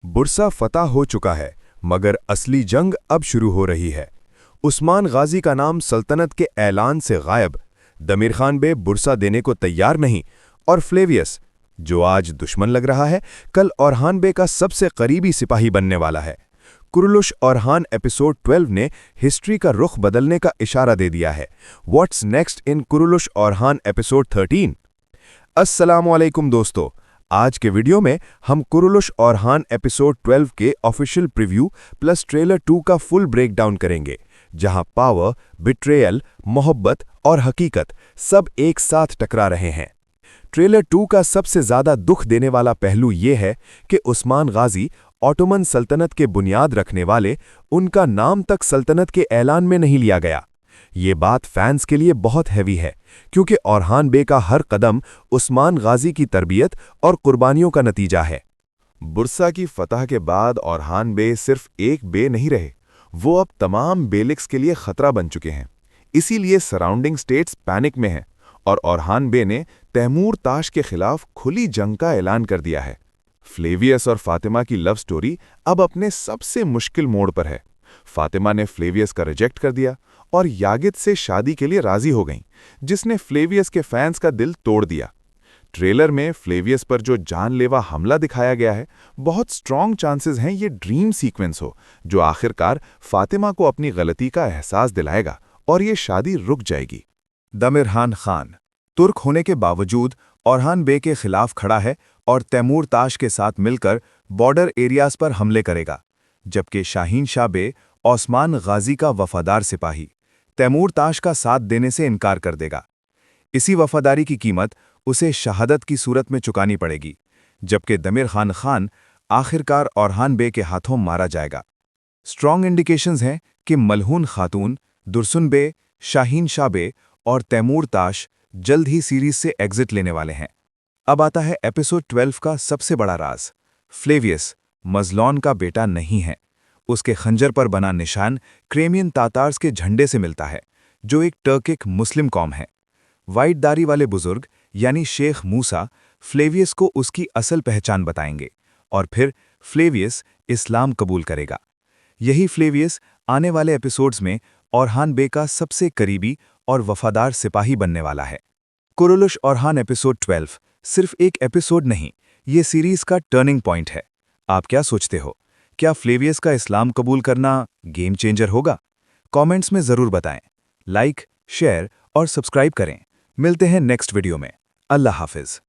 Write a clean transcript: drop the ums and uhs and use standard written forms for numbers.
Bursa फतह हो चुका है, मगर असली जंग अब शुरू हो रही है। उस्मान गाजी का नाम सल्तनत के ऐलान से गायब। दमीर खान बे बुरसा देने को तैयार नहीं, और फ्लेवियस, जो आज दुश्मन लग रहा है, कल ओरहान बे का सबसे करीबी सिपाही बनने वाला है। कुरुलुश ओरहान एपिसोड 12 ने हिस्ट्री का रुख बदलने का इशारा दे दिया है। What's next in Kurulus Orhan episode 13? अस्सलामुअलैकुम दोस्तों, आज के वीडियो में हम कुरुलुश ओरहान एपिसोड 12 के ऑफिशियल प्रीव्यू प्लस ट्रेलर 2 का फुल ब्रेकडाउन करेंगे, जहां पावर, बिट्रेयल, मोहब्बत और हकीकत सब एक साथ टकरा रहे हैं। ट्रेलर 2 का सबसे ज्यादा दुख देने वाला पहलू यह है कि उस्मान गाजी, ऑटोमन सल्तनत के बुनियाद रखने वाले, उनका नाम तक सल्तनत के ऐलान में नहीं लिया गया। ये बात फैंस के लिए बहुत हैवी है, क्योंकि ओरहान बे का हर कदम उस्मान गाजी की तरबियत और कुर्बानियों का नतीजा है। बुरसा की फतह के बाद ओरहान बे सिर्फ एक बे नहीं रहे, वो अब तमाम बेलिक्स के लिए खतरा बन चुके हैं। इसीलिए सराउंडिंग स्टेट्स पैनिक में हैं, और ओरहान बे ने तैमूर ताश के खिलाफ खुली जंग का ऐलान कर दिया है। फ्लेवियस और फातिमा की लव स्टोरी अब अपने सबसे मुश्किल मोड़ पर है। फातिमा ने फ्लेवियस का रिजेक्ट कर दिया और यागिद से शादी के लिए राजी हो गईं, जिसने फ्लेवियस के फैंस का दिल तोड़ दिया। ट्रेलर में फ्लेवियस पर जो जानलेवा हमला दिखाया गया है, बहुत स्ट्रॉन्ग चांसेस हैं ये ड्रीम सीक्वेंस हो, जो आखिरकार फातिमा को अपनी गलती का एहसास दिलाएगा और ये शादी रुक जाएगी। दमिरहान खान तुर्क होने के बावजूद ओरहान बे के खिलाफ खड़ा है और तैमूर ताश के साथ मिलकर बॉर्डर एरियाज पर हमले करेगा, जबकि शाहीन शाह बे, ओस्मान गाजी का वफादार सिपाही, तैमूर ताश का साथ देने से इनकार कर देगा। इसी वफादारी की कीमत उसे शहादत की सूरत में चुकानी पड़ेगी, जबकि दमिरहान खान आखिरकार ओरहान बे के हाथों मारा जाएगा। स्ट्रॉन्ग इंडिकेशंस हैं कि मलहून खातून, दुरसुन बे, शाहीन शाह बे और तैमूर ताश जल्द ही सीरीज से एग्जिट लेने वाले हैं। अब आता है एपिसोड 12 का सबसे बड़ा राज। फ्लेवियस मजलॉन का बेटा नहीं है। उसके खंजर पर बना निशान क्रेमियन तातार्स के झंडे से मिलता है, जो एक टर्किक मुस्लिम कौम है। वाइट दाढ़ी वाले बुजुर्ग यानी शेख मूसा फ्लेवियस को उसकी असल पहचान बताएंगे, और फिर फ्लेवियस इस्लाम कबूल करेगा। यही फ्लेवियस आने वाले एपिसोड्स में ओरहान बे का सबसे करीबी और वफादार सिपाही बनने वाला है। कुरुलुश ओरहान एपिसोड 12 सिर्फ एक एपिसोड नहीं, ये सीरीज का टर्निंग पॉइंट है। आप क्या सोचते हो? क्या फ्लेवियस का इस्लाम कबूल करना गेम चेंजर होगा? कमेंट्स में ज़रूर बताएं। लाइक, शेयर और सब्सक्राइब करें। मिलते हैं नेक्स्ट वीडियो में। अल्लाह हाफिज़।